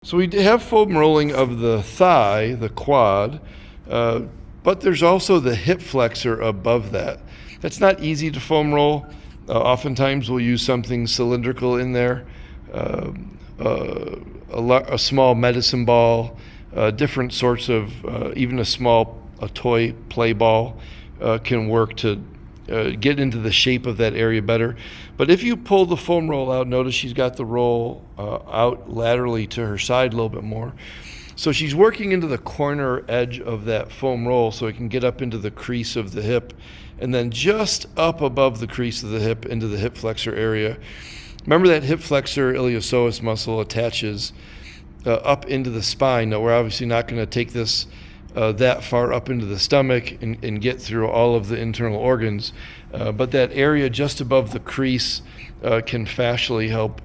So we have foam rolling of the thigh, the quad, but there's also the hip flexor above that. That's not easy to foam roll. Oftentimes we'll use something cylindrical in there, a small medicine ball, different sorts of, even a toy play ball can work to get into the shape of that area better. But if you pull the foam roll out, notice she's got the roll out laterally to her side a little bit more. So she's working into the corner edge of that foam roll so it can get up into the crease of the hip, and then just up above the crease of the hip into the hip flexor area. Remember that hip flexor iliopsoas muscle attaches up into the spine. Now we're obviously not going to take this that far up into the stomach and get through all of the internal organs, but that area just above the crease can fascially help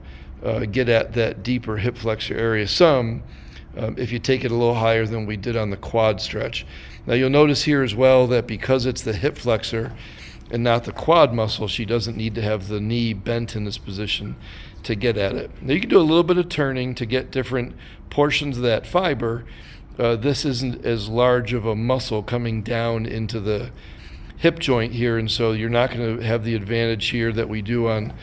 get at that deeper hip flexor area some, if you take it a little higher than we did on the quad stretch. Now you'll notice here as well that because it's the hip flexor and not the quad muscle, she doesn't need to have the knee bent in this position to get at it. Now you can do a little bit of turning to get different portions of that fiber. This isn't as large of a muscle coming down into the hip joint here, and so you're not going to have the advantage here that we do on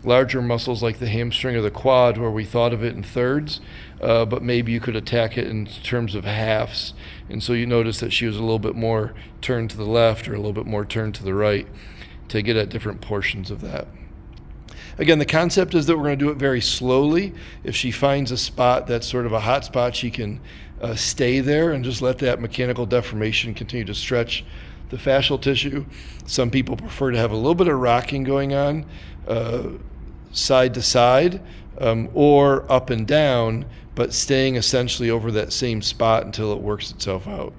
larger muscles like the hamstring or the quad, where we thought of it in thirds, but maybe you could attack it in terms of halves. And so you notice that she was a little bit more turned to the left or a little bit more turned to the right to get at different portions of that. Again, the concept is that we're going to do it very slowly. If she finds a spot that's sort of a hot spot, she can stay there and just let that mechanical deformation continue to stretch the fascial tissue. Some people prefer to have a little bit of rocking going on, side to side, or up and down, but staying essentially over that same spot until it works itself out.